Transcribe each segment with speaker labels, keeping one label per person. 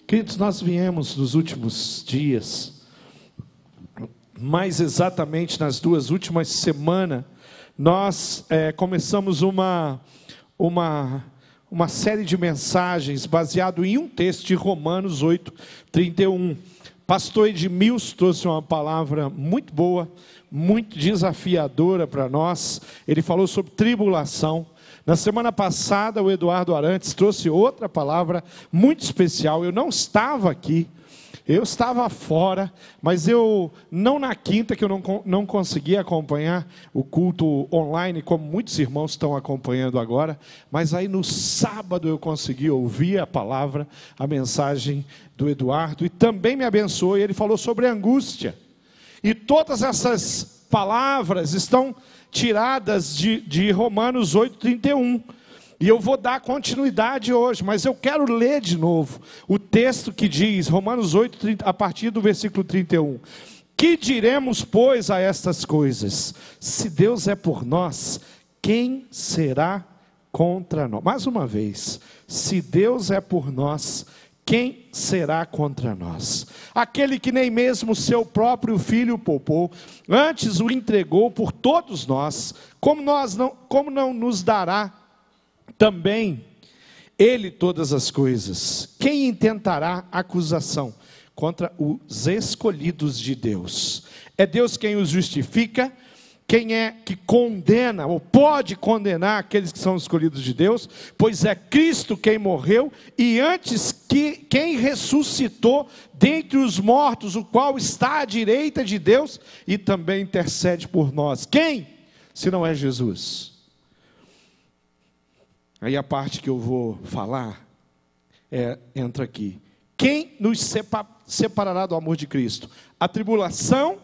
Speaker 1: Queridos, nós viemos nos últimos dias, mais exatamente nas 2 últimas semanas, nós começamos uma série de mensagens baseado em um texto de Romanos 8:31. Pastor Edmilson trouxe uma palavra muito boa, muito desafiadora para nós. Ele falou sobre tribulação. Na semana passada, o Eduardo Arantes trouxe outra palavra muito especial. Eu não estava aqui, eu estava fora, mas eu, não na quinta, que eu não consegui acompanhar o culto online, como muitos irmãos estão acompanhando agora, mas aí no sábado eu consegui ouvir a palavra, a mensagem do Eduardo, e também me abençoou, e ele falou sobre angústia. E todas essas palavras estão tiradas de Romanos 8:31, e eu vou dar continuidade hoje, mas eu quero ler de novo o texto que diz, Romanos 8, a partir do versículo 31, que diremos, pois, a estas coisas? Se Deus é por nós, quem será contra nós? Mais uma vez, se Deus é por nós, quem será contra nós? Aquele que nem mesmo seu próprio filho poupou, antes o entregou por todos nós, como não nos dará também ele todas as coisas? Quem intentará acusação contra os escolhidos de Deus? É Deus quem os justifica. Quem é que condena, ou pode condenar aqueles que são escolhidos de Deus? Pois é Cristo quem morreu, e antes quem ressuscitou dentre os mortos, o qual está à direita de Deus, e também intercede por nós. Quem? Se não é Jesus. Aí a parte que eu vou falar, entra aqui. Quem nos separará do amor de Cristo? A tribulação,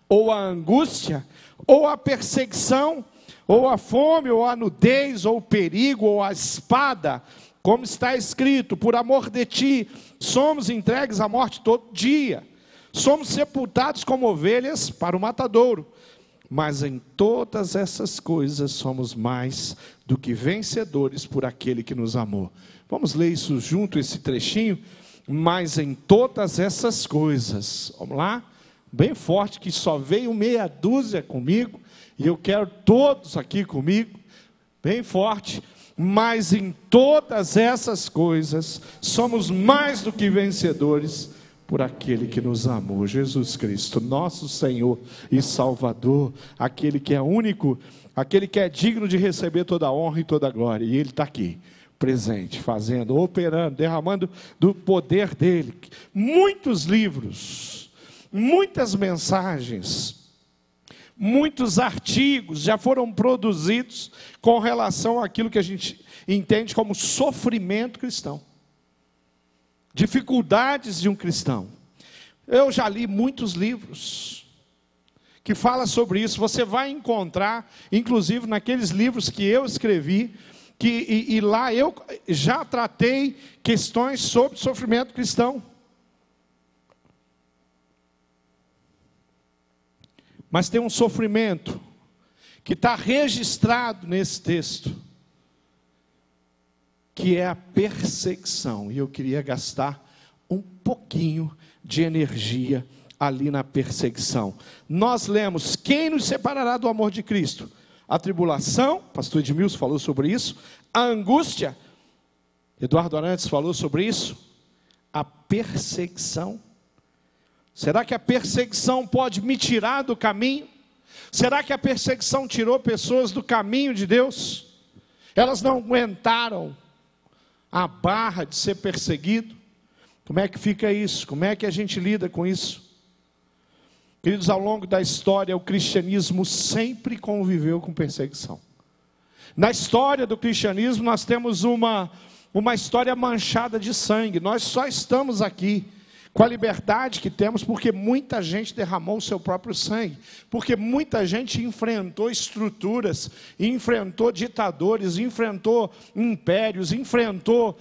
Speaker 1: ou a angústia, ou a perseguição, ou a fome, ou a nudez, ou o perigo, ou a espada, como está escrito, por amor de ti, somos entregues à morte todo dia, somos sepultados como ovelhas para o matadouro, mas em todas essas coisas somos mais do que vencedores por aquele que nos amou. Vamos ler isso junto, esse trechinho? Mas em todas essas coisas, vamos lá? Bem forte, que só veio meia dúzia comigo, e eu quero todos aqui comigo, bem forte. Mas em todas essas coisas, somos mais do que vencedores, por aquele que nos amou, Jesus Cristo, nosso Senhor e Salvador, aquele que é único, aquele que é digno de receber toda a honra e toda a glória, e Ele está aqui, presente, fazendo, operando, derramando do poder dEle, muitos livros, muitas mensagens, muitos artigos já foram produzidos com relação àquilo que a gente entende como sofrimento cristão, dificuldades de um cristão. Eu já li muitos livros que falam sobre isso. Você vai encontrar, inclusive naqueles livros que eu escrevi, e lá eu já tratei questões sobre sofrimento cristão. Mas tem um sofrimento que está registrado nesse texto, que é a perseguição. E eu queria gastar um pouquinho de energia ali na perseguição. Nós lemos, quem nos separará do amor de Cristo? A tribulação, pastor Edmilson falou sobre isso. A angústia, Eduardo Arantes falou sobre isso. A perseguição. Será que a perseguição pode me tirar do caminho? Será que a perseguição tirou pessoas do caminho de Deus? Elas não aguentaram a barra de ser perseguido? Como é que fica isso? Como é que a gente lida com isso? Queridos, ao longo da história, o cristianismo sempre conviveu com perseguição. Na história do cristianismo, nós temos uma história manchada de sangue. Nós só estamos aqui com a liberdade que temos, porque muita gente derramou o seu próprio sangue, porque muita gente enfrentou estruturas, enfrentou ditadores, enfrentou impérios, enfrentou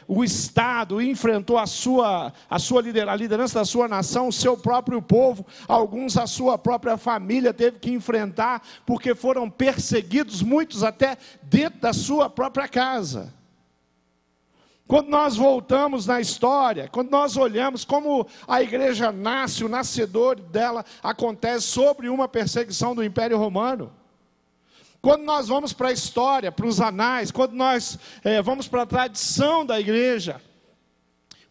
Speaker 1: o Estado, enfrentou a liderança da sua nação, o seu próprio povo, alguns a sua própria família teve que enfrentar, porque foram perseguidos, muitos até dentro da sua própria casa. Quando nós voltamos na história, quando nós olhamos como a igreja nasce, o nascedor dela acontece sobre uma perseguição do Império Romano. Quando nós vamos para a história, para os anais, quando nós vamos para a tradição da igreja,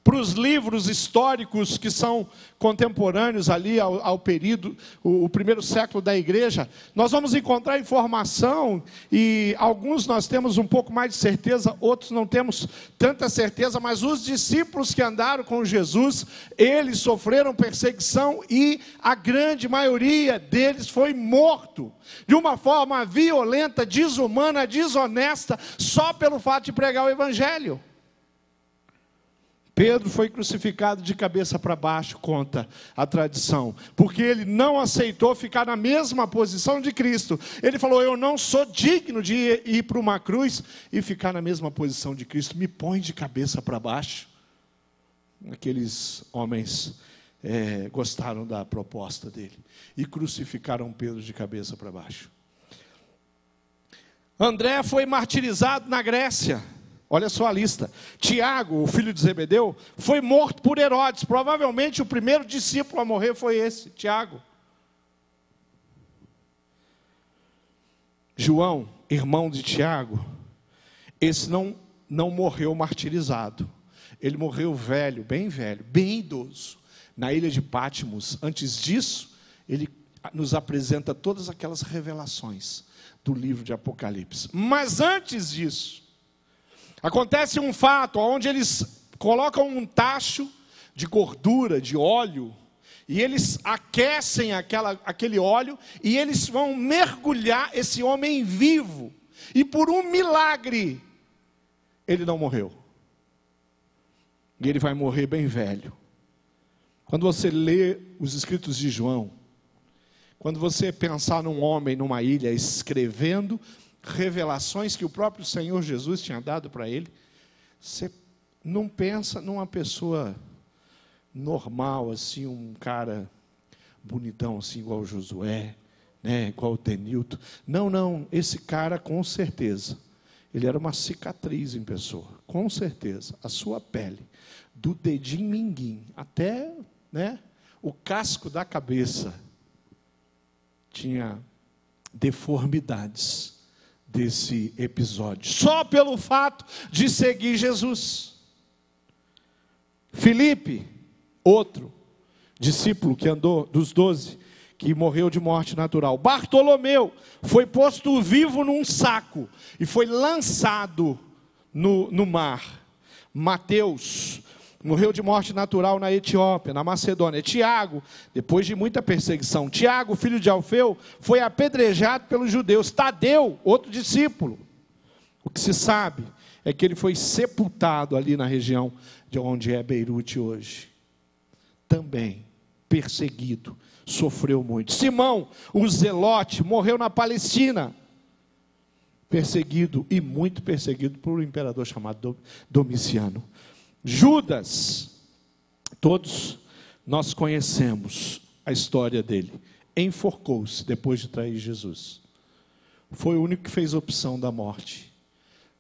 Speaker 1: para os livros históricos que são contemporâneos ali ao período, o primeiro século da igreja, nós vamos encontrar informação, e alguns nós temos um pouco mais de certeza, outros não temos tanta certeza, mas os discípulos que andaram com Jesus, eles sofreram perseguição, e a grande maioria deles foi morto, de uma forma violenta, desumana, desonesta, só pelo fato de pregar o evangelho. Pedro foi crucificado de cabeça para baixo, conta a tradição, porque ele não aceitou ficar na mesma posição de Cristo. Ele falou: eu não sou digno de ir para uma cruz e ficar na mesma posição de Cristo, me põe de cabeça para baixo. Aqueles homens gostaram da proposta dele e crucificaram Pedro de cabeça para baixo. André foi martirizado na Grécia. Olha só a lista. Tiago, o filho de Zebedeu, foi morto por Herodes. Provavelmente o primeiro discípulo a morrer foi esse, Tiago. João, irmão de Tiago, esse não morreu martirizado. Ele morreu velho, bem idoso, na ilha de Patmos. Antes disso, ele nos apresenta todas aquelas revelações do livro de Apocalipse. Mas antes disso, acontece um fato onde eles colocam um tacho de gordura, de óleo, e eles aquecem aquele óleo, e eles vão mergulhar esse homem vivo, e por um milagre, ele não morreu, e ele vai morrer bem velho. Quando você lê os escritos de João, quando você pensar num homem numa ilha escrevendo revelações que o próprio Senhor Jesus tinha dado para ele, você não pensa numa pessoa normal, assim, um cara bonitão, assim, igual o Josué, né, igual o Denilton. Não, esse cara, com certeza, ele era uma cicatriz em pessoa, com certeza. A sua pele, do dedinho minguim até, né, o casco da cabeça, tinha deformidades desse episódio, só pelo fato de seguir Jesus. Filipe, outro discípulo que andou, dos 12, que morreu de morte natural. Bartolomeu foi posto vivo num saco e foi lançado no mar. Mateus morreu de morte natural na Etiópia, na Macedônia. Tiago, depois de muita perseguição, Tiago, filho de Alfeu, foi apedrejado pelos judeus. Tadeu, outro discípulo, o que se sabe é que ele foi sepultado ali na região de onde é Beirute hoje. Também perseguido, sofreu muito. Simão, o zelote, morreu na Palestina, perseguido, e muito perseguido por um imperador chamado Domiciano. Judas, todos nós conhecemos a história dele, enforcou-se depois de trair Jesus. Foi o único que fez opção da morte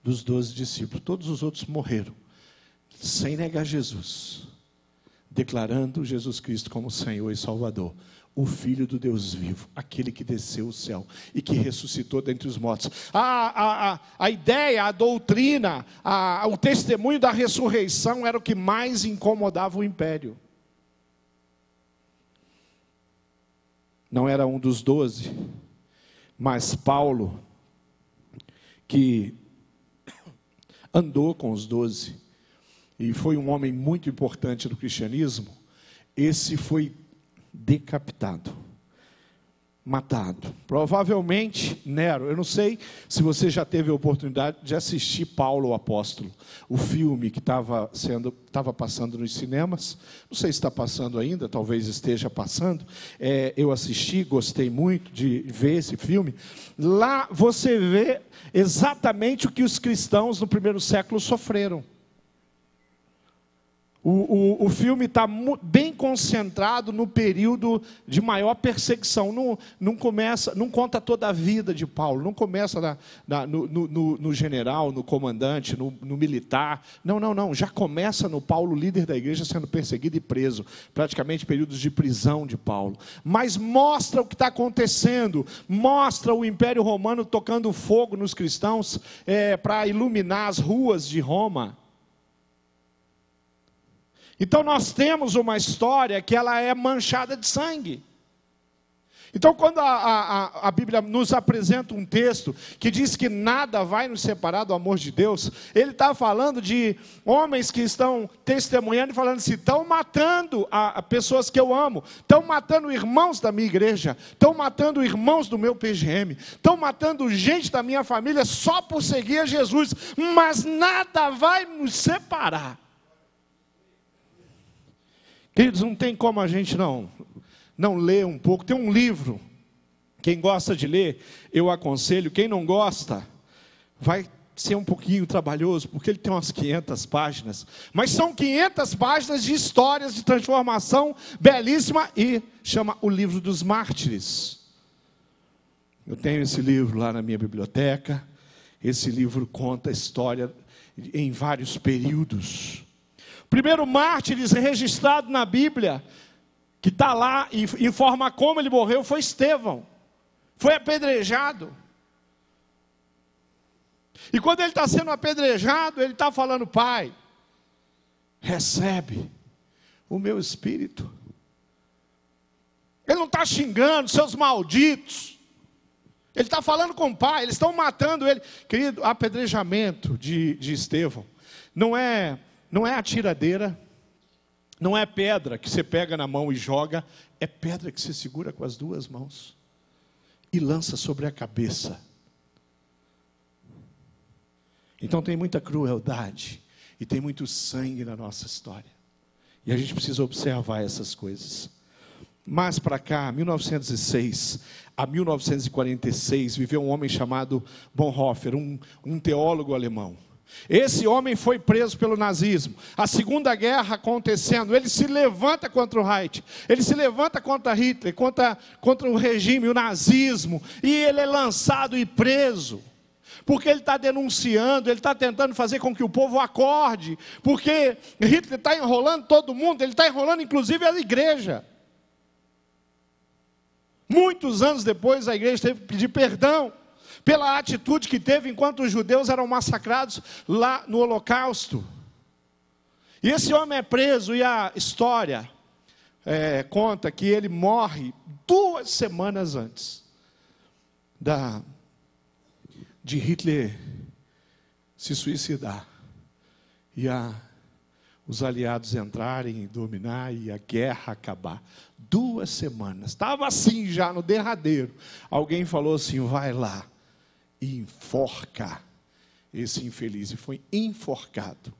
Speaker 1: dos 12 discípulos. Todos os outros morreram sem negar Jesus, declarando Jesus Cristo como Senhor e Salvador, o Filho do Deus vivo, aquele que desceu o céu e que ressuscitou dentre os mortos. A ideia, a doutrina, o testemunho da ressurreição era o que mais incomodava o império. Não era um dos 12, mas Paulo, que andou com os 12, e foi um homem muito importante no cristianismo, esse foi decapitado, matado. Provavelmente Nero, eu não sei se você já teve a oportunidade de assistir Paulo o Apóstolo, o filme que estava passando nos cinemas, não sei se está passando ainda, talvez esteja passando, eu assisti, gostei muito de ver esse filme. Lá você vê exatamente o que os cristãos no primeiro século sofreram. O filme está bem concentrado no período de maior perseguição. Não começa, não conta toda a vida de Paulo. Não começa no general, no comandante, no militar. Não. Já começa no Paulo, líder da igreja, sendo perseguido e preso. Praticamente períodos de prisão de Paulo. Mas mostra o que está acontecendo. Mostra o Império Romano tocando fogo nos cristãos para iluminar as ruas de Roma. Então nós temos uma história que ela é manchada de sangue. Então quando a Bíblia nos apresenta um texto que diz que nada vai nos separar do amor de Deus, ele está falando de homens que estão testemunhando e falando assim, estão matando pessoas que eu amo, estão matando irmãos da minha igreja, estão matando irmãos do meu PGM, estão matando gente da minha família só por seguir a Jesus, mas nada vai nos separar. Queridos, não tem como a gente não ler um pouco. Tem um livro, quem gosta de ler, eu aconselho. Quem não gosta, vai ser um pouquinho trabalhoso, porque ele tem umas 500 páginas. Mas são 500 páginas de histórias de transformação belíssima e chama O Livro dos Mártires. Eu tenho esse livro lá na minha biblioteca. Esse livro conta a história em vários períodos. O primeiro mártires registrado na Bíblia, que está lá e informa como ele morreu, foi Estevão. Foi apedrejado. E quando ele está sendo apedrejado, ele está falando, Pai, recebe o meu espírito. Ele não está xingando, seus malditos. Ele está falando com o Pai, eles estão matando ele. Querido, apedrejamento de Estevão não é atiradeira, não é pedra que você pega na mão e joga, é pedra que você segura com as duas mãos e lança sobre a cabeça. Então tem muita crueldade e tem muito sangue na nossa história. E a gente precisa observar essas coisas. Mais para cá, 1906 a 1946, viveu um homem chamado Bonhoeffer, um teólogo alemão. Esse homem foi preso pelo nazismo. A Segunda Guerra acontecendo, ele se levanta contra o Reich, ele se levanta contra Hitler, contra o regime, o nazismo, e ele é lançado e preso, porque ele está denunciando, ele está tentando fazer com que o povo acorde, porque Hitler está enrolando todo mundo, ele está enrolando inclusive a igreja. Muitos anos depois a igreja teve que pedir perdão pela atitude que teve enquanto os judeus eram massacrados lá no Holocausto. E esse homem é preso e a história conta que ele morre 2 semanas antes de Hitler se suicidar e os aliados entrarem e dominar e a guerra acabar. 2 semanas, estava assim já no derradeiro. Alguém falou assim, vai lá e enforca esse infeliz. E foi enforcado.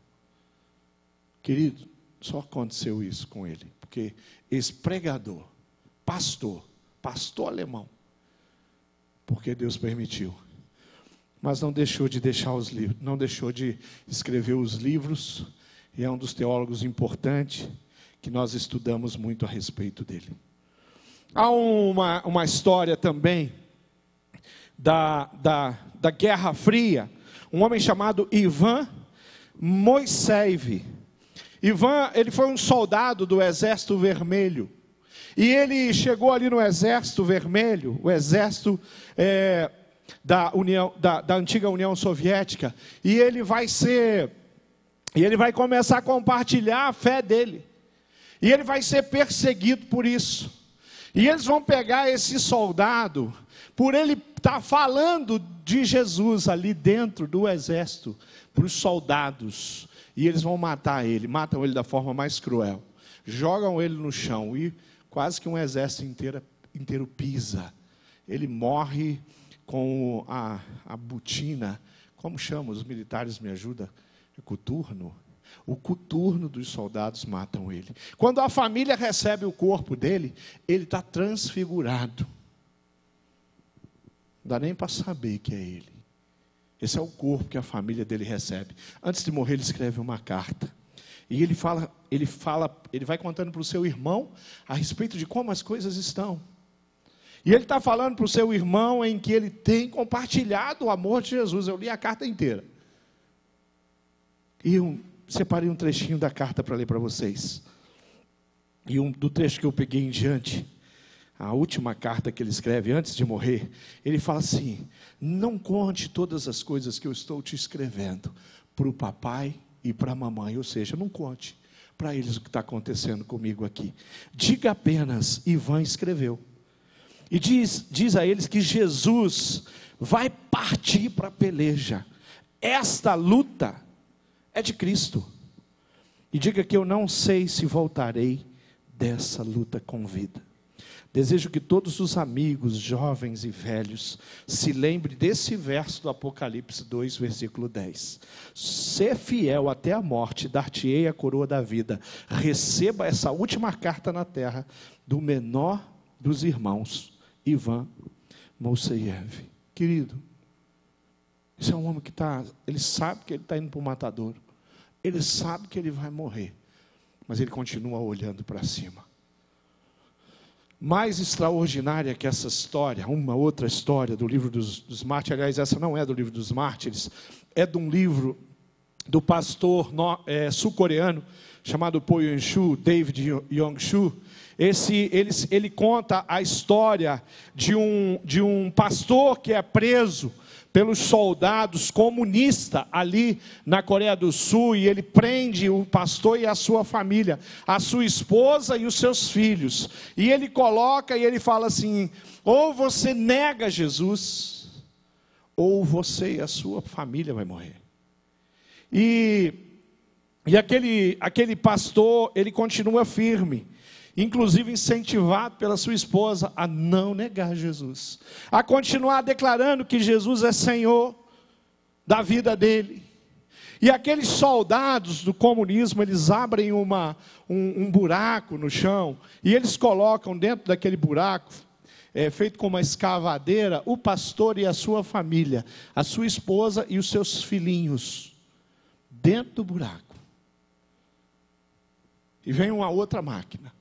Speaker 1: Querido, só aconteceu isso com ele, porque esse pregador, pastor alemão, porque Deus permitiu, mas não deixou de deixar os livros, não deixou de escrever os livros, e é um dos teólogos importantes que nós estudamos muito a respeito dele. Há uma história também da Guerra Fria, um homem chamado Ivan Moisseev. Ivan, ele foi um soldado do Exército Vermelho, e ele chegou ali no Exército Vermelho, o exército da antiga União Soviética, e ele vai começar a compartilhar a fé dele, e ele vai ser perseguido por isso. E eles vão pegar esse soldado, por ele estar falando de Jesus ali dentro do exército, para os soldados, e eles vão matam ele da forma mais cruel, jogam ele no chão, e quase que um exército inteiro pisa. Ele morre com a botina, como chama? Os militares me ajudam? Coturno. O coturno dos soldados matam ele. Quando a família recebe o corpo dele, ele está transfigurado. Não dá nem para saber que é ele. Esse é o corpo que a família dele recebe. Antes de morrer, ele escreve uma carta. E ele vai contando para o seu irmão a respeito de como as coisas estão. E ele está falando para o seu irmão em que ele tem compartilhado o amor de Jesus. Eu li a carta inteira. E eu separei um trechinho da carta para ler para vocês. E do trecho que eu peguei em diante, a última carta que ele escreve antes de morrer, ele fala assim: não conte todas as coisas que eu estou te escrevendo para o papai e para a mamãe. Ou seja, não conte para eles o que está acontecendo comigo aqui. Diga apenas, Ivan escreveu. E diz a eles que Jesus vai partir para a peleja. Esta luta é de Cristo. E diga que eu não sei se voltarei dessa luta com vida. Desejo que todos os amigos, jovens e velhos, se lembrem desse verso do Apocalipse 2, versículo 10. Ser fiel até a morte, dar-te-ei a coroa da vida. Receba essa última carta na terra do menor dos irmãos, Ivan Mousseiev. Querido, esse é um homem que ele sabe que ele está indo para o matadouro. Ele sabe que ele vai morrer. Mas ele continua olhando para cima. Mais extraordinária que essa história, uma outra história do livro dos mártires. Aliás, essa não é do livro dos mártires. É de um livro do pastor sul-coreano chamado Po Yong-soo, David Yong-soo. Ele conta a história de um pastor que é preso pelos soldados comunistas ali na Coreia do Sul, e ele prende o pastor e a sua família, a sua esposa e os seus filhos, e ele coloca e ele fala assim: ou você nega Jesus, ou você e a sua família vai morrer. E aquele pastor, ele continua firme, inclusive incentivado pela sua esposa a não negar Jesus, a continuar declarando que Jesus é Senhor da vida dele. E aqueles soldados do comunismo, eles abrem um buraco no chão, e eles colocam dentro daquele buraco, feito com uma escavadeira, o pastor e a sua família, a sua esposa e os seus filhinhos, dentro do buraco. E vem uma outra máquina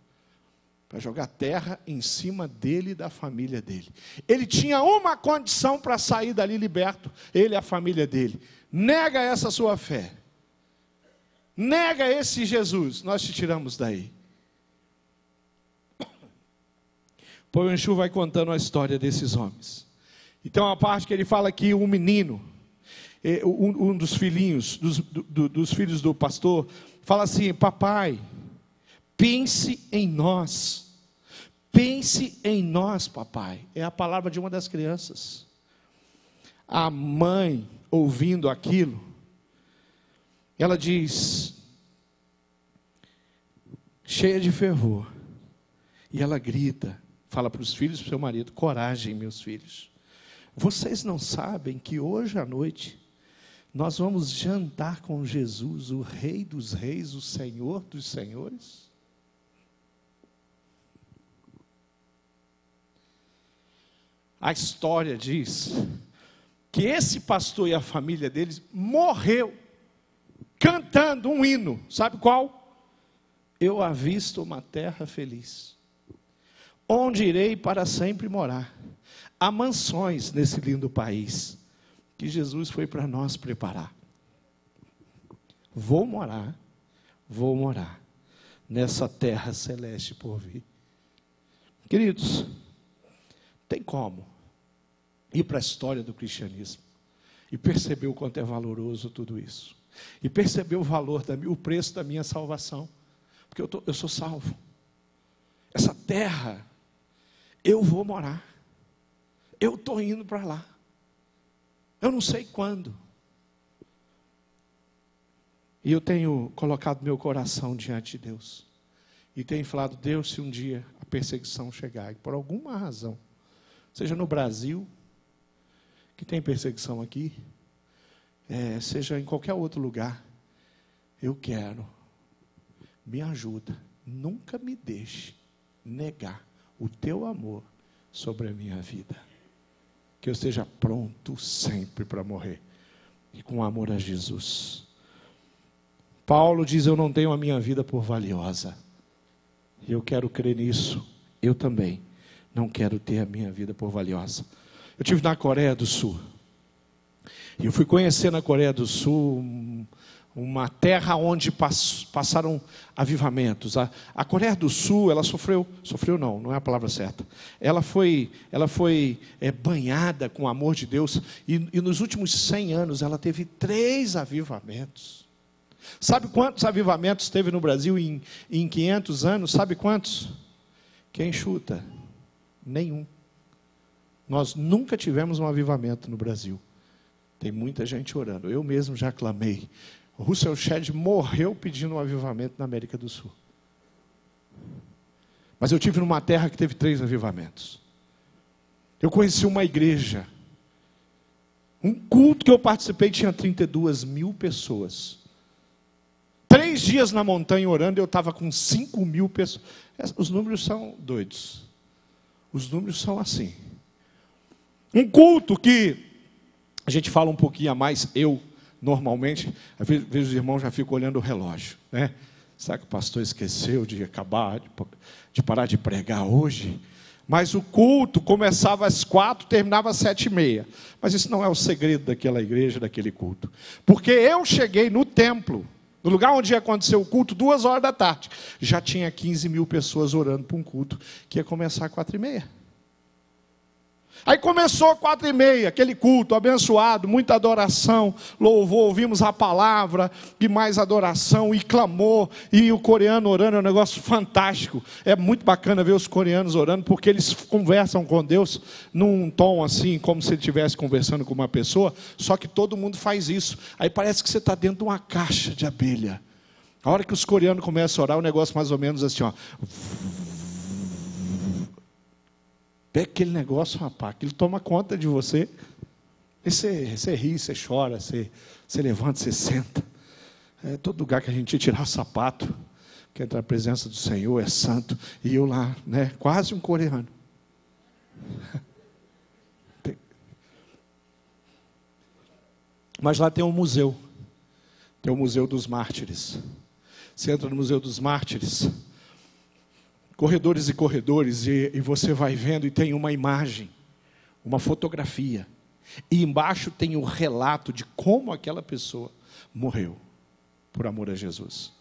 Speaker 1: para jogar terra em cima dele e da família dele. Ele tinha uma condição para sair dali liberto, ele e a família dele. Nega essa sua fé. Nega esse Jesus, nós te tiramos daí. Po Yong-soo vai contando a história desses homens. Então a parte que ele fala que um menino, um dos filhinhos, dos filhos do pastor, fala assim: papai, pense em nós. Pense em nós, papai. É a palavra de uma das crianças. A mãe, ouvindo aquilo, ela diz, cheia de fervor, e ela grita, fala para os filhos, para o seu marido: coragem, meus filhos. Vocês não sabem que hoje à noite nós vamos jantar com Jesus, o Rei dos Reis, o Senhor dos Senhores? A história diz que esse pastor e a família deles morreu cantando um hino. Sabe qual? Eu avisto uma terra feliz, onde irei para sempre morar. Há mansões nesse lindo país que Jesus foi para nós preparar. Vou morar nessa terra celeste por vir. Queridos, tem como ir para a história do cristianismo e perceber o quanto é valoroso tudo isso, e perceber o valor, o preço da minha salvação, porque eu sou salvo. Essa terra, eu vou morar, eu estou indo para lá, eu não sei quando, e eu tenho colocado meu coração diante de Deus, e tenho falado: Deus, se um dia a perseguição chegar, e por alguma razão, seja no Brasil, que tem perseguição aqui, seja em qualquer outro lugar, eu quero, me ajuda, nunca me deixe negar o teu amor sobre a minha vida, que eu esteja pronto sempre para morrer, e com amor a Jesus. Paulo diz: eu não tenho a minha vida por valiosa. E eu quero crer nisso. Eu também não quero ter a minha vida por valiosa. Eu estive na Coreia do Sul. E eu fui conhecer na Coreia do Sul uma terra onde passaram avivamentos. A Coreia do Sul, ela sofreu não é a palavra certa. Ela foi banhada com o amor de Deus. E nos últimos 100 anos ela teve 3 avivamentos. Sabe quantos avivamentos teve no Brasil em 500 anos? Sabe quantos? Quem chuta? Nenhum. Nós nunca tivemos um avivamento no Brasil. Tem muita gente orando. Eu mesmo já clamei. O Russell Shedd morreu pedindo um avivamento na América do Sul. Mas eu tive numa terra que teve 3 avivamentos. Eu conheci uma igreja. Um culto que eu participei tinha 32 mil pessoas. 3 dias na montanha orando, eu estava com 5 mil pessoas. Os números são doidos. Os números são assim. Um culto que a gente fala um pouquinho a mais, eu, normalmente, às vezes os irmãos já ficam olhando o relógio, né? Será que o pastor esqueceu de parar de pregar hoje? Mas o culto começava às 4, terminava às 7h30. Mas isso não é o segredo daquela igreja, daquele culto. Porque eu cheguei no templo, no lugar onde ia acontecer o culto, 2 horas da tarde. Já tinha 15 mil pessoas orando para um culto que ia começar às 4h30. Aí começou 4h30, aquele culto abençoado, muita adoração, louvor, ouvimos a palavra, e mais adoração, e clamor, e o coreano orando, é um negócio fantástico. É muito bacana ver os coreanos orando, porque eles conversam com Deus num tom assim, como se ele estivesse conversando com uma pessoa, só que todo mundo faz isso. Aí parece que você está dentro de uma caixa de abelha. A hora que os coreanos começam a orar, o negócio mais ou menos assim, ó. Pega aquele negócio, rapaz, aquilo toma conta de você. E você ri, você chora, você levanta, você senta. É todo lugar que a gente tirar o sapato, que entra na presença do Senhor, é santo. E eu lá, né, quase um coreano. Mas lá tem um museu. Tem o Museu dos Mártires. Você entra no Museu dos Mártires, corredores e corredores, e você vai vendo e tem uma imagem, uma fotografia. E embaixo tem o relato de como aquela pessoa morreu por amor a Jesus.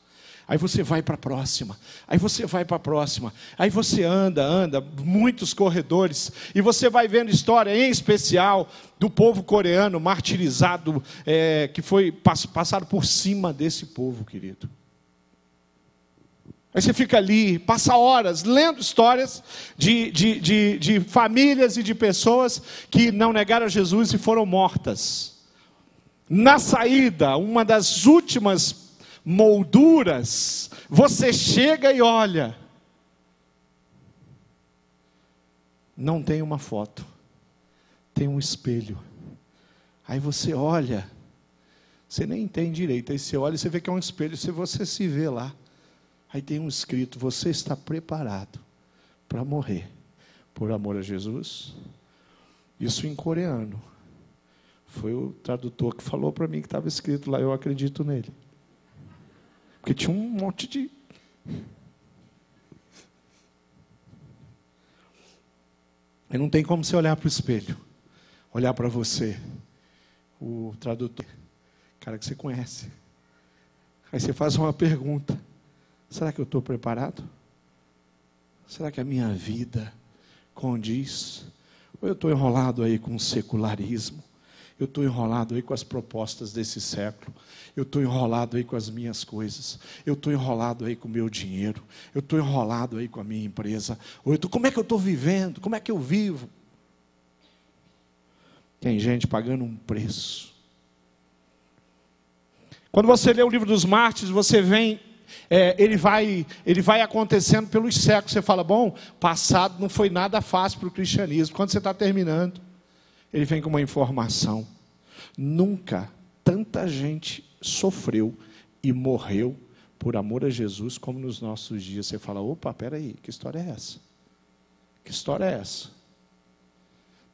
Speaker 1: Aí você vai para a próxima, aí você vai para a próxima, aí você anda, muitos corredores, e você vai vendo história, em especial, do povo coreano martirizado, que foi passado por cima desse povo, querido. Aí você fica ali, passa horas lendo histórias de famílias e de pessoas que não negaram a Jesus e foram mortas. Na saída, uma das últimas molduras, você chega e olha. Não tem uma foto, tem um espelho. Aí você olha, você nem entende direito. Aí você olha e você vê que é um espelho, se você se vê lá. Aí tem um escrito: você está preparado para morrer por amor a Jesus? Isso em coreano. Foi o tradutor que falou para mim que estava escrito lá, eu acredito nele. Porque tinha um monte de... E não tem como você olhar para o espelho, olhar para você, o tradutor, cara que você conhece. Aí você faz uma pergunta: será que eu estou preparado? Será que a minha vida condiz? Ou eu estou enrolado aí com o secularismo? Eu estou enrolado aí com as propostas desse século? Eu estou enrolado aí com as minhas coisas? Eu estou enrolado aí com o meu dinheiro? Eu estou enrolado aí com a minha empresa? Como é que eu estou vivendo? Como é que eu vivo? Tem gente pagando um preço. Quando você lê o livro dos Mártires, você vem... ele vai acontecendo pelos séculos. Você fala, bom, passado não foi nada fácil para o cristianismo. Quando você está terminando, ele vem com uma informação: nunca tanta gente sofreu e morreu por amor a Jesus como nos nossos dias. Você fala, opa, peraí, que história é essa? Que história é essa?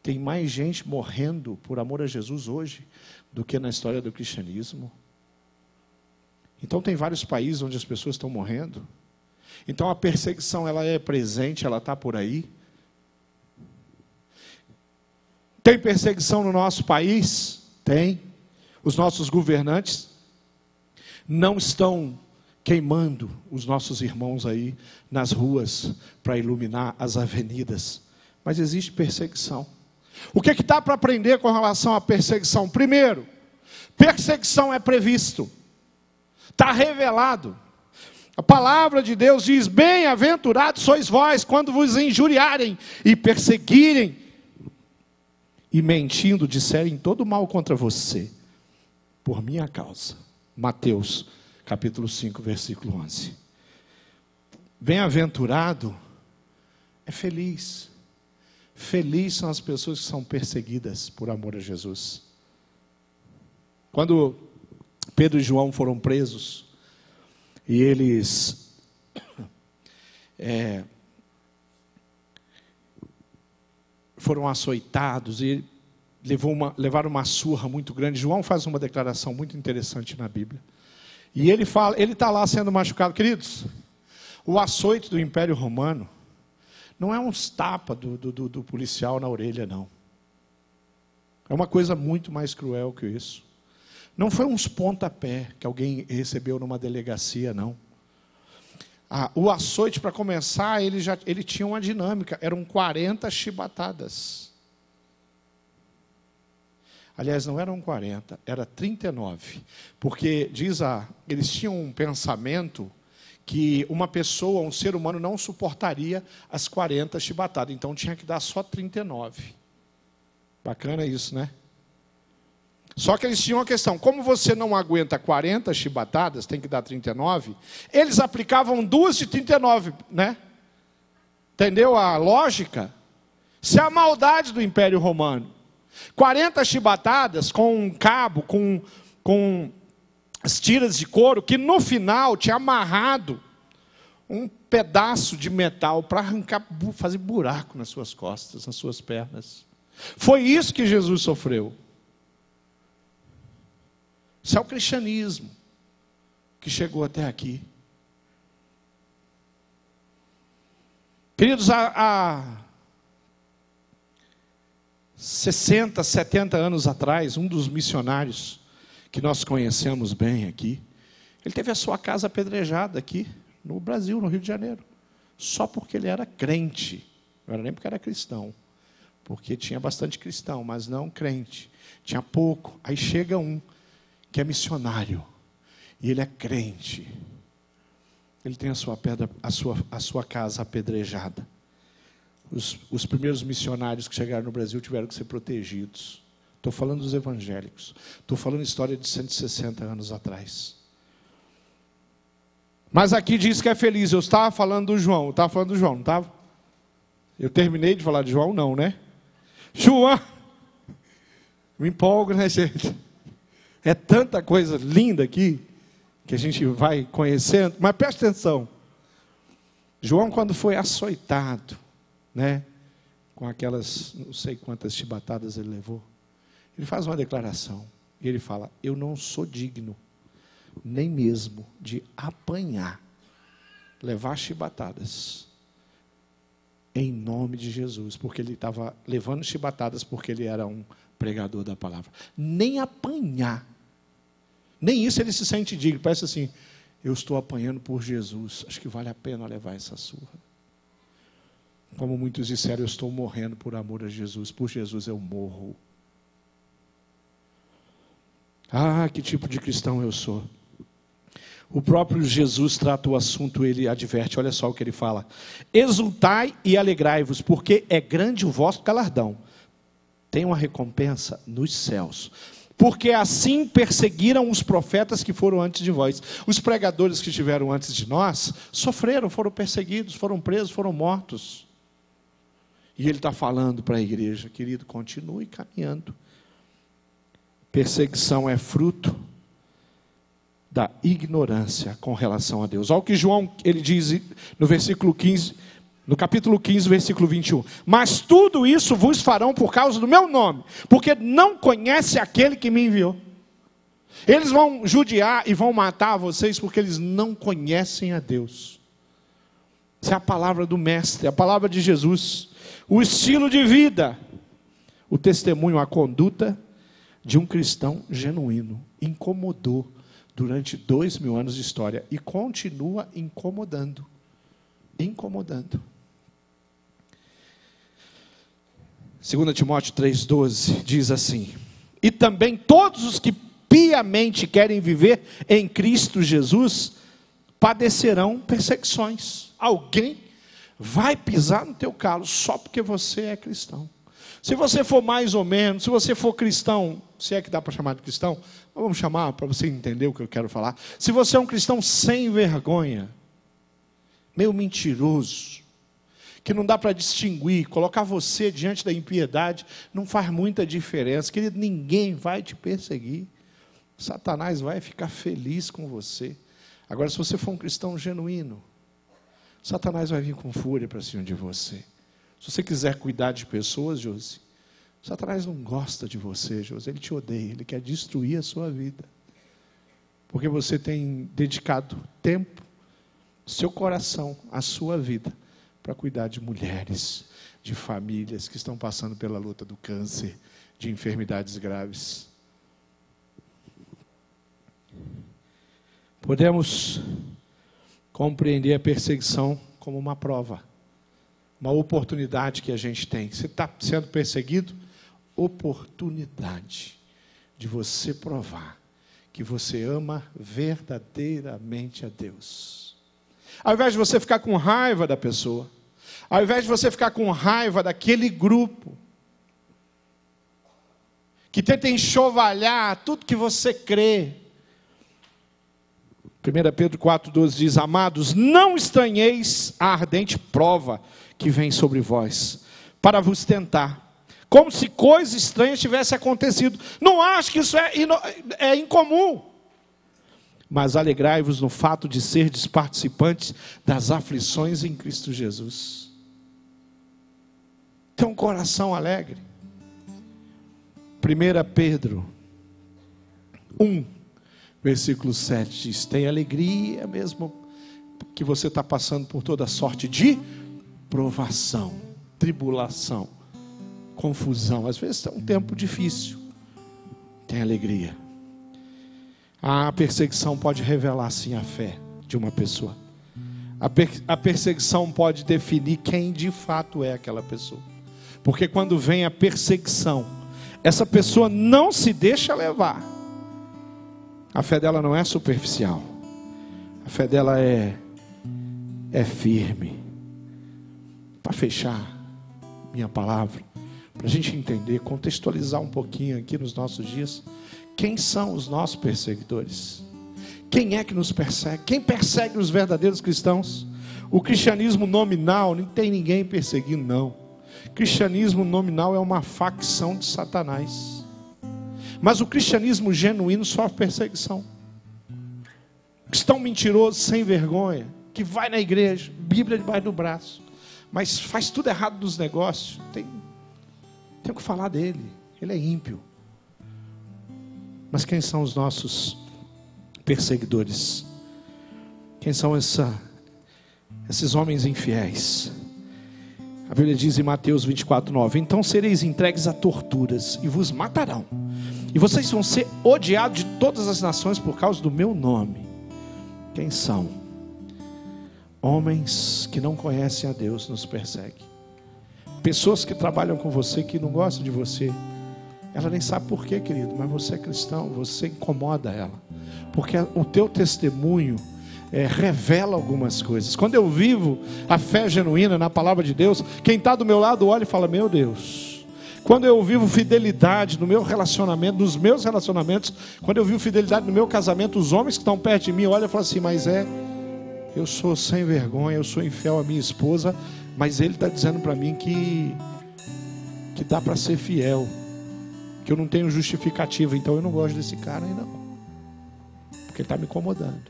Speaker 1: Tem mais gente morrendo por amor a Jesus hoje do que na história do cristianismo. Então tem vários países onde as pessoas estão morrendo. Então a perseguição, ela é presente, ela está por aí. Tem perseguição no nosso país? Tem. Os nossos governantes não estão queimando os nossos irmãos aí nas ruas para iluminar as avenidas. Mas existe perseguição. O que dá para aprender com relação à perseguição? Primeiro, perseguição é previsto. Está revelado. A palavra de Deus diz: bem-aventurados sois vós quando vos injuriarem e perseguirem e mentindo disserem todo mal contra você, por minha causa. Mateus, capítulo 5, versículo 11. Bem-aventurado é feliz. Feliz são as pessoas que são perseguidas por amor a Jesus. Quando Pedro e João foram presos, e eles foram açoitados e levaram uma surra muito grande. João faz uma declaração muito interessante na Bíblia. E ele fala, ele está lá sendo machucado. Queridos, o açoite do Império Romano não é uns tapas do policial na orelha, não. É uma coisa muito mais cruel que isso. Não foi uns pontapé que alguém recebeu numa delegacia, não. O açoite, para começar, ele tinha uma dinâmica. Eram 40 chibatadas. Aliás, não eram 40, era 39. Porque, eles tinham um pensamento que uma pessoa, um ser humano, não suportaria as 40 chibatadas. Então, tinha que dar só 39. Bacana isso, né? Só que eles tinham uma questão: como você não aguenta 40 chibatadas, tem que dar 39, eles aplicavam 2 de 39, né? Entendeu a lógica? Isso é a maldade do Império Romano. 40 chibatadas com um cabo, com as tiras de couro, que no final tinha amarrado um pedaço de metal para arrancar, fazer buraco nas suas costas, nas suas pernas. Foi isso que Jesus sofreu. Isso é o cristianismo que chegou até aqui. Queridos, há 60, 70 anos atrás, um dos missionários que nós conhecemos bem aqui, ele teve a sua casa apedrejada aqui no Brasil, no Rio de Janeiro, só porque ele era crente. Não era nem porque era cristão, porque tinha bastante cristão, mas não crente. Tinha pouco. Aí chega um que é missionário, e ele é crente, ele tem a sua casa apedrejada. Os primeiros missionários que chegaram no Brasil tiveram que ser protegidos. Estou falando dos evangélicos, estou falando história de 160 anos atrás. Mas aqui diz que é feliz. Eu estava falando do João, não estava? Eu terminei de falar de João, não, né? João, me empolgo, né, gente? É tanta coisa linda aqui, que a gente vai conhecendo. Mas preste atenção. João, quando foi açoitado, né, com aquelas, não sei quantas chibatadas ele levou, ele faz uma declaração. E ele fala: eu não sou digno, nem mesmo de apanhar, levar chibatadas, em nome de Jesus. Porque ele estava levando chibatadas, porque ele era um pregador da palavra. Nem apanhar. Nem isso ele se sente digno. Parece assim: eu estou apanhando por Jesus, acho que vale a pena levar essa surra. Como muitos disseram, eu estou morrendo por amor a Jesus, por Jesus eu morro. Ah, que tipo de cristão eu sou. O próprio Jesus trata o assunto, ele adverte, olha só o que ele fala: exultai e alegrai-vos, porque é grande o vosso galardão, tem uma recompensa nos céus. Porque assim perseguiram os profetas que foram antes de vós. Os pregadores que estiveram antes de nós sofreram, foram perseguidos, foram presos, foram mortos. E ele está falando para a igreja: querido, continue caminhando. Perseguição é fruto da ignorância com relação a Deus. Olha o que João, ele diz no versículo 15, no capítulo 15, versículo 21. Mas tudo isso vos farão por causa do meu nome, porque não conhece aquele que me enviou. Eles vão judiar e vão matar vocês porque eles não conhecem a Deus. Essa é a palavra do Mestre, a palavra de Jesus. O estilo de vida, o testemunho, a conduta de um cristão genuíno. Incomodou durante 2000 anos de história e continua incomodando. Incomodando. 2 Timóteo 3,12 diz assim: e também todos os que piamente querem viver em Cristo Jesus padecerão perseguições. Alguém vai pisar no teu calo só porque você é cristão. Se você for mais ou menos, se você for cristão, se é que dá para chamar de cristão, vamos chamar para você entender o que eu quero falar. Se você é um cristão sem vergonha, meio mentiroso, que não dá para distinguir, colocar você diante da impiedade, não faz muita diferença. Querido, ninguém vai te perseguir. Satanás vai ficar feliz com você. Agora, se você for um cristão genuíno, Satanás vai vir com fúria para cima de você. Se você quiser cuidar de pessoas, Josi, Satanás não gosta de você, Josi. Ele te odeia, ele quer destruir a sua vida. Porque você tem dedicado tempo, seu coração, a sua vida, para cuidar de mulheres, de famílias que estão passando pela luta do câncer, de enfermidades graves. Podemos compreender a perseguição como uma prova, uma oportunidade que a gente tem. Você está sendo perseguido? Oportunidade de você provar que você ama verdadeiramente a Deus. Ao invés de você ficar com raiva da pessoa, ao invés de você ficar com raiva daquele grupo que tenta enxovalhar tudo que você crê, 1 Pedro 4,12 diz: amados, não estranheis a ardente prova que vem sobre vós, para vos tentar, como se coisa estranha tivesse acontecido. Não acho que isso é incomum, mas alegrai-vos no fato de serdes participantes das aflições em Cristo Jesus. Tem um coração alegre. 1 Pedro 1, versículo 7 diz: tem alegria mesmo que você está passando por toda sorte de provação, tribulação, confusão. Às vezes é um tempo difícil. Tem alegria. A perseguição pode revelar sim a fé de uma pessoa. A perseguição pode definir quem de fato é aquela pessoa. Porque quando vem a perseguição, essa pessoa não se deixa levar. A fé dela não é superficial. A fé dela é firme. Para fechar minha palavra, para a gente entender, contextualizar um pouquinho aqui nos nossos dias, quem são os nossos perseguidores? Quem é que nos persegue? Quem persegue os verdadeiros cristãos? O cristianismo nominal, não tem ninguém perseguindo, não. O cristianismo nominal é uma facção de Satanás. Mas o cristianismo genuíno sofre perseguição. Cristão mentiroso, sem vergonha, que vai na igreja, Bíblia debaixo do braço, mas faz tudo errado nos negócios, tem o que falar dele, ele é ímpio. Mas quem são os nossos perseguidores? Quem são esses homens infiéis? A Bíblia diz em Mateus 24:9: então sereis entregues a torturas e vos matarão, e vocês vão ser odiados de todas as nações por causa do meu nome. Quem são? Homens que não conhecem a Deus nos perseguem. Pessoas que trabalham com você, que não gostam de você. Ela nem sabe por quê, querido, mas você é cristão, você incomoda ela. Porque o teu testemunho revela algumas coisas. Quando eu vivo a fé genuína na palavra de Deus, quem está do meu lado olha e fala: meu Deus. Quando eu vivo fidelidade no meu relacionamento, nos meus relacionamentos, quando eu vivo fidelidade no meu casamento, os homens que estão perto de mim olham e falam assim: mas eu sou sem vergonha, eu sou infiel à minha esposa, mas ele está dizendo para mim que dá para ser fiel, que eu não tenho justificativa, então eu não gosto desse cara aí não, porque ele está me incomodando.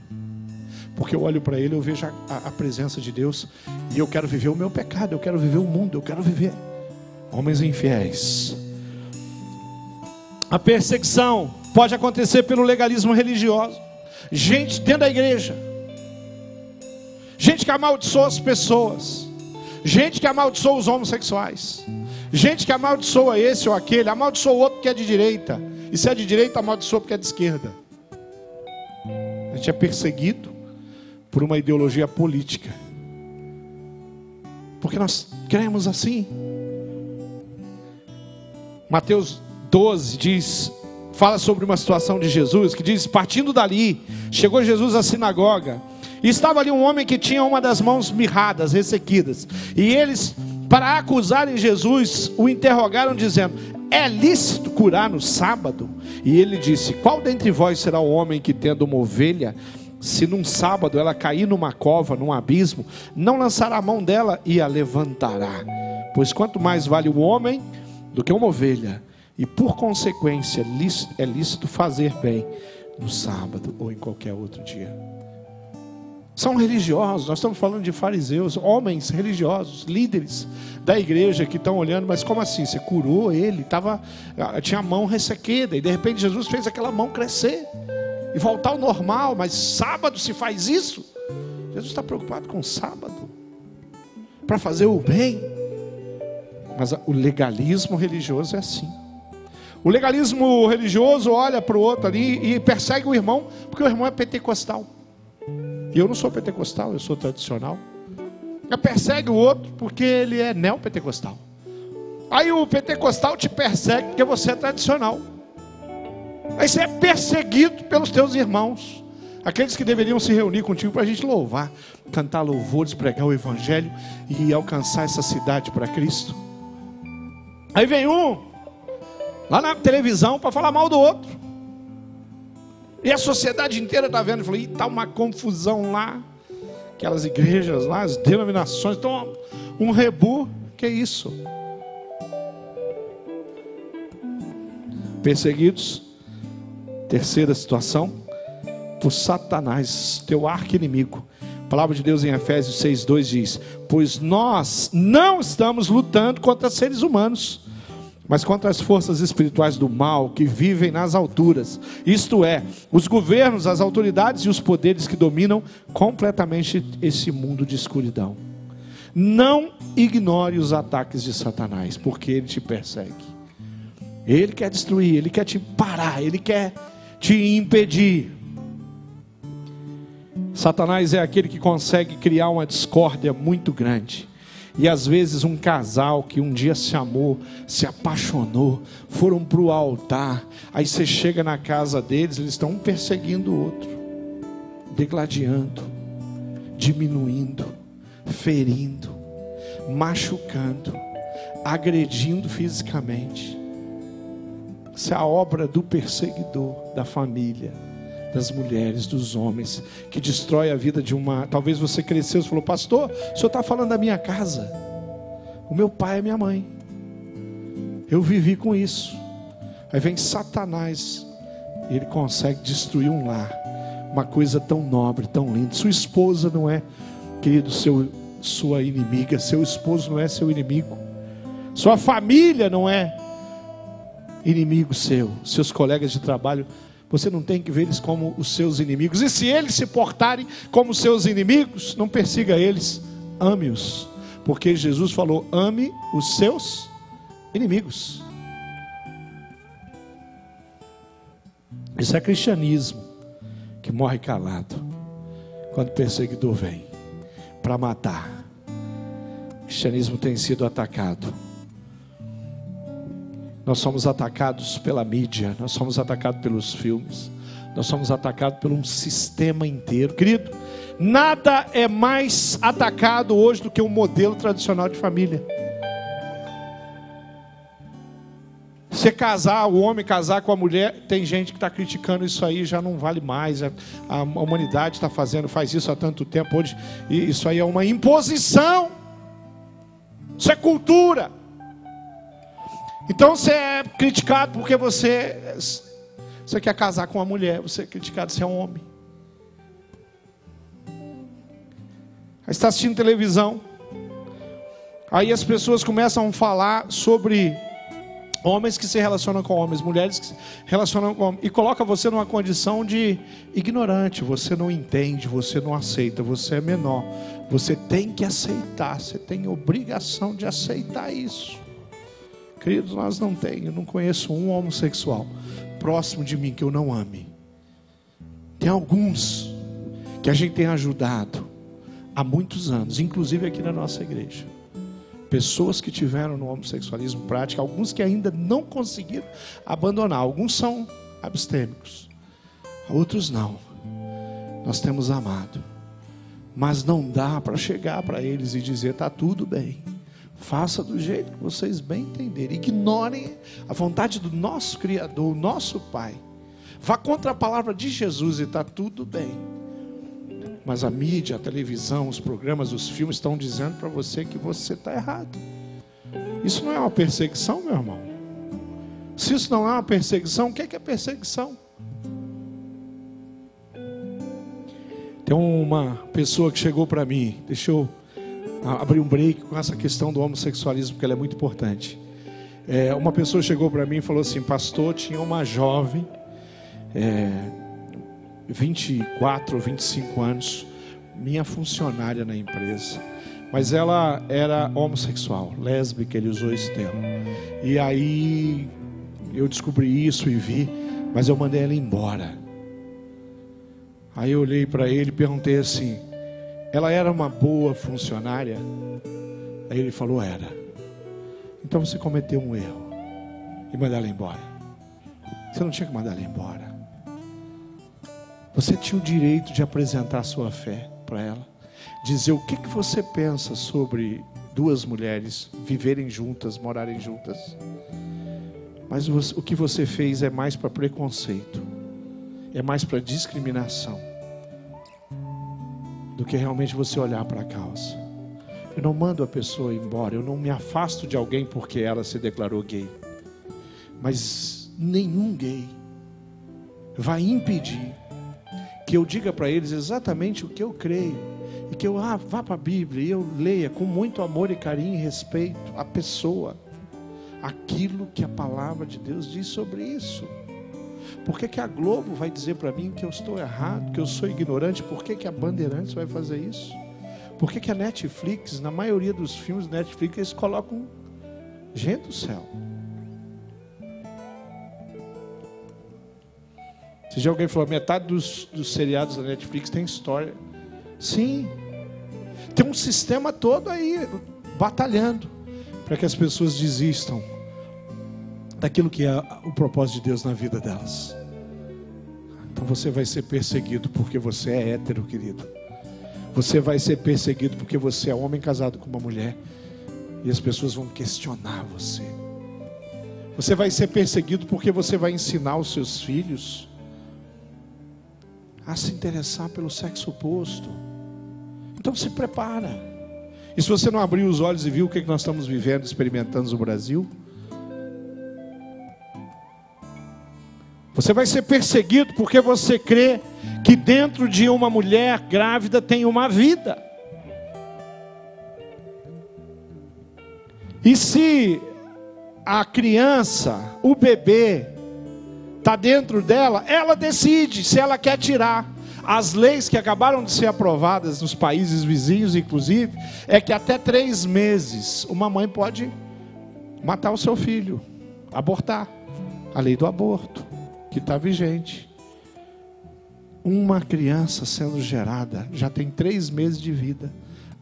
Speaker 1: Porque eu olho para ele, eu vejo a presença de Deus, e eu quero viver o meu pecado, eu quero viver o mundo, eu quero viver. Homens infiéis. A perseguição pode acontecer pelo legalismo religioso. Gente dentro da igreja, gente que amaldiçoa as pessoas, gente que amaldiçoa os homossexuais, gente que amaldiçoa esse ou aquele, amaldiçoa o outro que é de direita, e se é de direita amaldiçoa porque é de esquerda. A gente é perseguido por uma ideologia política, porque nós cremos assim. Mateus 12 diz, fala sobre uma situação de Jesus, que diz: partindo dali, chegou Jesus à sinagoga, e estava ali um homem que tinha uma das mãos mirradas, ressequidas, e eles, para acusarem Jesus, o interrogaram dizendo: é lícito curar no sábado? E ele disse: qual dentre vós será o homem que, tendo uma ovelha, se num sábado ela cair numa cova, num abismo, não lançará a mão dela e a levantará? Pois quanto mais vale o homem do que uma ovelha, e por consequência é lícito fazer bem no sábado ou em qualquer outro dia. São religiosos, nós estamos falando de fariseus, homens religiosos, líderes da igreja que estão olhando, mas como assim? Você curou ele, tinha a mão ressequida, e de repente Jesus fez aquela mão crescer e voltar ao normal, mas sábado se faz isso? Jesus está preocupado com o sábado, para fazer o bem. Mas o legalismo religioso é assim. O legalismo religioso olha para o outro ali e persegue o irmão, porque o irmão é pentecostal. E eu não sou pentecostal, eu sou tradicional. Persegue o outro porque ele é neopentecostal. Aí o pentecostal te persegue porque você é tradicional. Aí você é perseguido pelos teus irmãos, aqueles que deveriam se reunir contigo para a gente louvar, cantar louvores, pregar o evangelho e alcançar essa cidade para Cristo. Aí vem um lá na televisão para falar mal do outro, e a sociedade inteira está vendo. Eu falei: está uma confusão lá, aquelas igrejas lá, as denominações, estão um rebu. Que é isso? Perseguidos, terceira situação, por Satanás, teu arqui-inimigo. A palavra de Deus em Efésios 6:2 diz: pois nós não estamos lutando contra seres humanos, mas contra as forças espirituais do mal que vivem nas alturas, isto é, os governos, as autoridades e os poderes que dominam completamente esse mundo de escuridão. Não ignore os ataques de Satanás, porque ele te persegue. Ele quer destruir, ele quer te parar, ele quer te impedir. Satanás é aquele que consegue criar uma discórdia muito grande. E às vezes um casal que um dia se amou, se apaixonou, foram para o altar, aí você chega na casa deles, eles estão um perseguindo o outro, degladiando, diminuindo, ferindo, machucando, agredindo fisicamente. Isso é a obra do perseguidor da família, das mulheres, dos homens, que destrói a vida de uma... Talvez você cresceu e falou: pastor, o senhor está falando da minha casa, o meu pai é minha mãe, eu vivi com isso. Aí vem Satanás, e ele consegue destruir um lar, uma coisa tão nobre, tão linda. Sua esposa não é, querido, sua inimiga, seu esposo não é seu inimigo, sua família não é inimigo seu, seus colegas de trabalho, você não tem que ver eles como os seus inimigos. E se eles se portarem como seus inimigos, não persiga eles, ame-os. Porque Jesus falou: ame os seus inimigos. Isso é cristianismo que morre calado quando o perseguidor vem para matar. O cristianismo tem sido atacado. Nós somos atacados pela mídia, nós somos atacados pelos filmes, nós somos atacados por um sistema inteiro. Querido, nada é mais atacado hoje do que um modelo tradicional de família. Você casar, o homem casar com a mulher, tem gente que está criticando isso aí, já não vale mais, a humanidade está faz isso há tanto tempo, hoje, e isso aí é uma imposição, isso é cultura. Então você é criticado porque você quer casar com uma mulher, você é criticado, você é um homem. Aí está assistindo televisão, aí as pessoas começam a falar sobre Homens que se relacionam com homens, mulheres que se relacionam com homens, e coloca você numa condição de ignorante. Você não entende, você não aceita, você é menor. Você tem que aceitar, você tem obrigação de aceitar isso. Queridos, eu não conheço um homossexual próximo de mim que eu não ame. Tem alguns que a gente tem ajudado há muitos anos, inclusive aqui na nossa igreja. Pessoas que tiveram no homossexualismo prático, alguns que ainda não conseguiram abandonar. Alguns são abstêmicos, outros não. Nós temos amado, mas não dá para chegar para eles e dizer: está tudo bem, faça do jeito que vocês bem entenderem. Ignorem a vontade do nosso Criador, o nosso Pai. Vá contra a palavra de Jesus e está tudo bem. Mas a mídia, a televisão, os programas, os filmes estão dizendo para você que você está errado. Isso não é uma perseguição, meu irmão? Se isso não é uma perseguição, o que é perseguição? Tem uma pessoa que chegou para mim, deixa eu abrir um break com essa questão do homossexualismo, porque ela é muito importante. Uma pessoa chegou para mim e falou assim: pastor, tinha uma jovem, 24 ou 25 anos, minha funcionária na empresa, mas ela era homossexual, lésbica, ele usou esse termo. E aí eu descobri isso e vi, mas eu mandei ela embora. Aí eu olhei para ele e perguntei assim: ela era uma boa funcionária? Aí ele falou: era. Então você cometeu um erro e mandar ela embora. Você não tinha que mandar ela embora. Você tinha o direito de apresentar a sua fé para ela, dizer o que você pensa sobre duas mulheres viverem juntas, morarem juntas. Mas o que você fez é mais para preconceito, é mais para discriminação, do que realmente você olhar para a causa. Eu não mando a pessoa embora, eu não me afasto de alguém porque ela se declarou gay. Mas nenhum gay vai impedir que eu diga para eles exatamente o que eu creio, e que eu vá para a Bíblia e eu leia com muito amor e carinho e respeito a pessoa, aquilo que a palavra de Deus diz sobre isso. Por que a Globo vai dizer para mim que eu estou errado, que eu sou ignorante? Por que a Bandeirantes vai fazer isso? Por que a Netflix, na maioria dos filmes da Netflix, eles colocam gente do céu? Se já alguém falou, metade dos seriados da Netflix tem história. Sim. Tem um sistema todo aí, batalhando, para que as pessoas desistam daquilo que é o propósito de Deus na vida delas. Então você vai ser perseguido porque você é hétero, querido. Você vai ser perseguido porque você é homem casado com uma mulher, e as pessoas vão questionar você. Você vai ser perseguido porque você vai ensinar os seus filhos a se interessar pelo sexo oposto. Então se prepara. E se você não abriu os olhos e viu o que nós estamos vivendo, experimentando no Brasil, você vai ser perseguido porque você crê que dentro de uma mulher grávida tem uma vida. E se a criança, o bebê, está dentro dela, ela decide se ela quer tirar. As leis que acabaram de ser aprovadas nos países vizinhos, inclusive, é que até 3 meses uma mãe pode matar o seu filho, abortar. A lei do aborto, que está vigente. Uma criança sendo gerada já tem 3 meses de vida.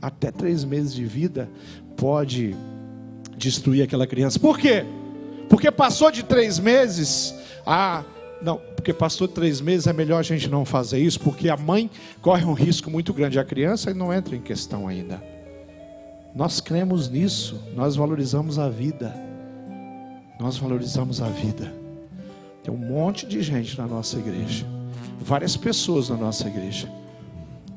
Speaker 1: Até 3 meses de vida pode destruir aquela criança. Por quê? Porque passou de 3 meses... não, porque passou 3 meses, é melhor a gente não fazer isso, porque a mãe corre um risco muito grande, a criança não entra em questão ainda. Nós cremos nisso, nós valorizamos a vida. Nós valorizamos a vida. Tem um monte de gente na nossa igreja, várias pessoas na nossa igreja,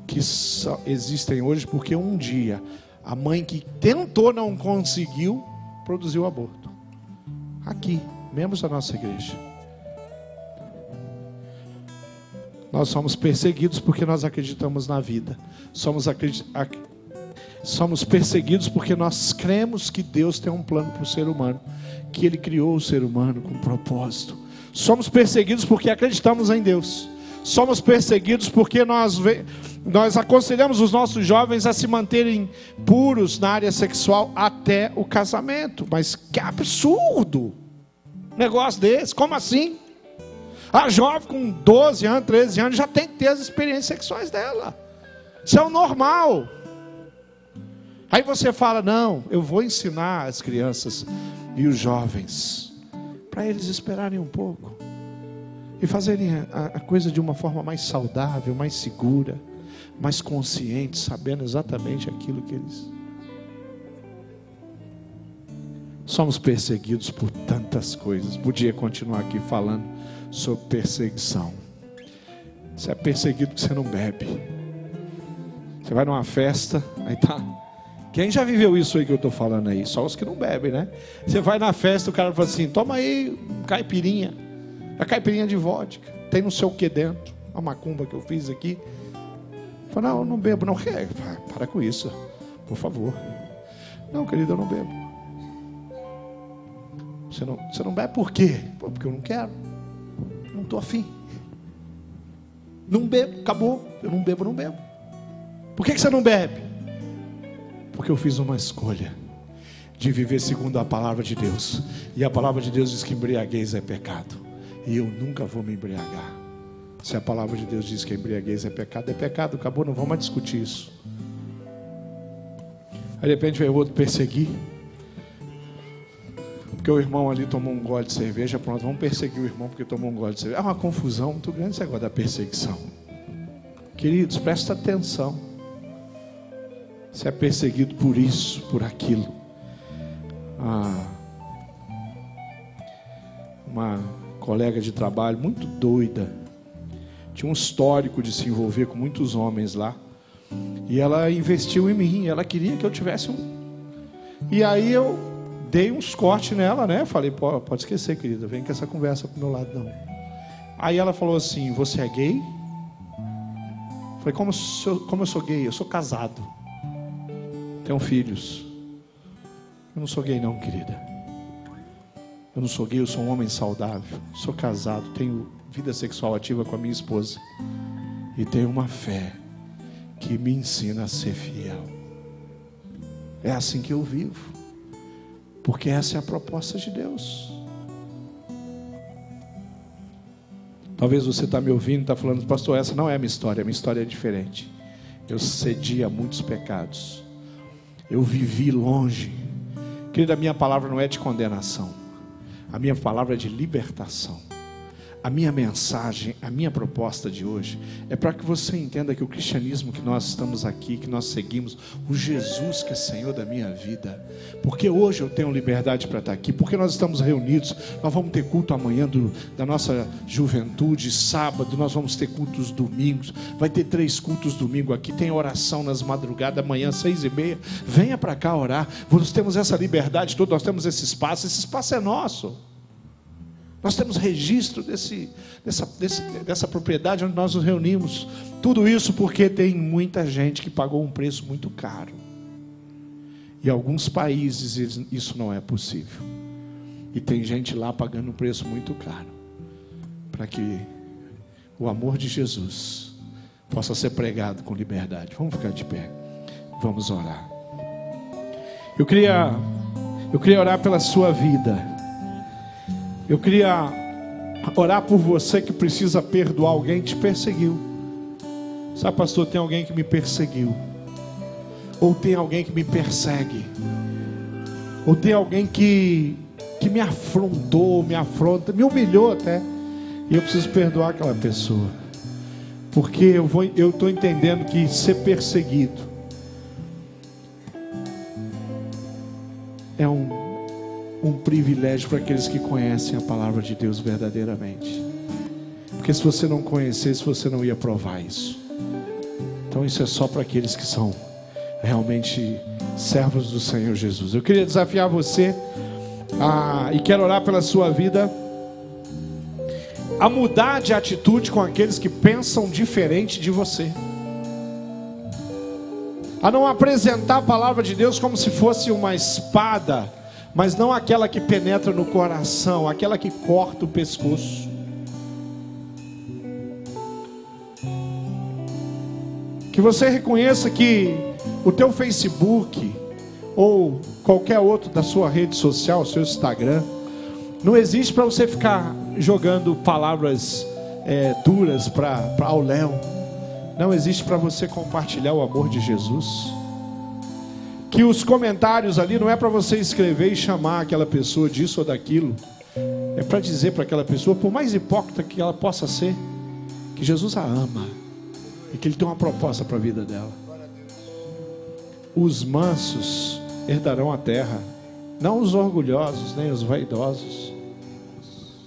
Speaker 1: que só existem hoje porque um dia a mãe que tentou, não conseguiu, produziu aborto. Aqui, membros da nossa igreja. Nós somos perseguidos porque nós acreditamos na vida. Somos perseguidos porque nós cremos que Deus tem um plano para o ser humano, que Ele criou o ser humano com um propósito. Somos perseguidos porque acreditamos em Deus. Somos perseguidos porque nós aconselhamos os nossos jovens a se manterem puros na área sexual até o casamento. Mas que absurdo! Negócio desse, como assim? A jovem com 12 anos, 13 anos já tem que ter as experiências sexuais dela. Isso é o normal. Aí você fala, não, eu vou ensinar as crianças e os jovens para eles esperarem um pouco e fazerem a coisa de uma forma mais saudável, mais segura, mais consciente, sabendo exatamente aquilo que eles... Somos perseguidos por tantas coisas. Podia continuar aqui falando sobre perseguição. Você é perseguido porque você não bebe. Você vai numa festa, aí tá... Quem já viveu isso aí que eu estou falando aí? Só os que não bebem, né? Você vai na festa, o cara fala assim, toma aí caipirinha. A caipirinha de vodka. Tem não sei o que dentro. A macumba que eu fiz aqui. Fala, não, eu não bebo não. Para com isso, por favor. Não, querido, eu não bebo. Você não bebe por quê? Porque eu não quero. Não estou afim. Não bebo, acabou. Eu não bebo, não bebo. Por que você não bebe? Porque eu fiz uma escolha de viver segundo a palavra de Deus. E a palavra de Deus diz que embriaguez é pecado. E eu nunca vou me embriagar. Se a palavra de Deus diz que embriaguez é pecado, acabou, não vamos mais discutir isso. Aí de repente veio o outro perseguir. Porque o irmão ali tomou um gole de cerveja, pronto, vamos perseguir o irmão porque tomou um gole de cerveja. É uma confusão muito grande esse negócio da perseguição. Queridos, presta atenção. Você é perseguido por isso, por aquilo. Uma colega de trabalho muito doida. Tinha um histórico de se envolver com muitos homens lá. E ela investiu em mim. Ela queria que eu tivesse um. E aí eu dei uns cortes nela, né? Falei, pode esquecer, querida. Vem com essa conversa pro meu lado, não. Aí ela falou assim, você é gay? Falei, como eu sou gay? Eu sou casado. Tenho filhos. Eu não sou gay não, querida. Eu não sou gay, eu sou um homem saudável. Sou casado, tenho vida sexual ativa com a minha esposa. E tenho uma fé que me ensina a ser fiel. É assim que eu vivo. Porque essa é a proposta de Deus. Talvez você está me ouvindo e está falando, pastor, essa não é a minha história é diferente. Eu cedi a muitos pecados. Eu vivi longe. Querida, a minha palavra não é de condenação. A minha palavra é de libertação. A minha mensagem, a minha proposta de hoje é para que você entenda que o cristianismo que nós estamos aqui, que nós seguimos, o Jesus que é Senhor da minha vida, porque hoje eu tenho liberdade para estar aqui, porque nós estamos reunidos, nós vamos ter culto amanhã da nossa juventude, sábado, nós vamos ter cultos domingos, vai ter 3 cultos domingo aqui, tem oração nas madrugadas, amanhã 6h30, venha para cá orar, nós temos essa liberdade toda, nós temos esse espaço é nosso. Nós temos registro dessa propriedade onde nós nos reunimos. Tudo isso porque tem muita gente que pagou um preço muito caro. E em alguns países isso não é possível. E tem gente lá pagando um preço muito caro. Para que o amor de Jesus possa ser pregado com liberdade. Vamos ficar de pé. Vamos orar. Eu queria orar pela sua vida. Eu queria orar por você que precisa perdoar alguém que te perseguiu. Sabe, pastor, tem alguém que me perseguiu. Ou tem alguém que me persegue. Ou tem alguém que me afrontou, me afronta, me humilhou até. E eu preciso perdoar aquela pessoa. Porque eu estou entendendo que ser perseguido é um privilégio para aqueles que conhecem a palavra de Deus verdadeiramente. Porque se você não conhecesse, você não ia provar isso. Então isso é só para aqueles que são realmente servos do Senhor Jesus. Eu queria desafiar você e quero orar pela sua vida a mudar de atitude com aqueles que pensam diferente de você. a não apresentar a palavra de Deus como se fosse uma espada, mas não aquela que penetra no coração, aquela que corta o pescoço. Que você reconheça que o teu Facebook ou qualquer outro da sua rede social, seu Instagram, não existe para você ficar jogando palavras duras para ao léu. Não existe para você compartilhar o amor de Jesus. Que os comentários ali não é para você escrever e chamar aquela pessoa disso ou daquilo. É para dizer para aquela pessoa, por mais hipócrita que ela possa ser, que Jesus a ama e que Ele tem uma proposta para a vida dela. Os mansos herdarão a terra, não os orgulhosos nem os vaidosos.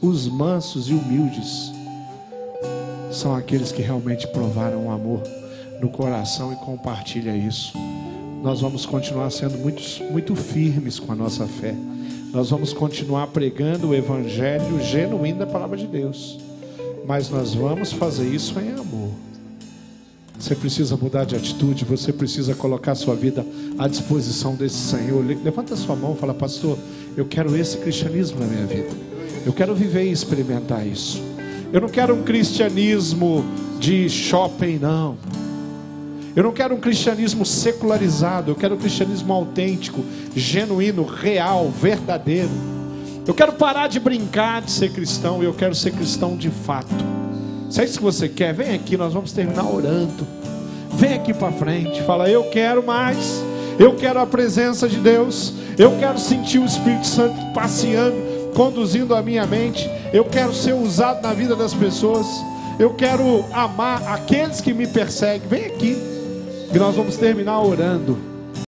Speaker 1: Os mansos e humildes são aqueles que realmente provaram o amor no coração e compartilham isso. Nós vamos continuar sendo muito firmes com a nossa fé. Nós vamos continuar pregando o evangelho genuíno da palavra de Deus. Mas nós vamos fazer isso em amor. Você precisa mudar de atitude, você precisa colocar sua vida à disposição desse Senhor. Levanta sua mão e fala: pastor, eu quero esse cristianismo na minha vida. Eu quero viver e experimentar isso. Eu não quero um cristianismo de shopping, não. Eu não quero um cristianismo secularizado. Eu quero um cristianismo autêntico, genuíno, real, verdadeiro. Eu quero parar de brincar de ser cristão. Eu quero ser cristão de fato. Se é isso que você quer, vem aqui, nós vamos terminar orando. Vem aqui para frente, fala: eu quero mais. Eu quero a presença de Deus. Eu quero sentir o Espírito Santo passeando, conduzindo a minha mente. Eu quero ser usado na vida das pessoas. Eu quero amar aqueles que me perseguem. Vem aqui, que nós vamos terminar orando.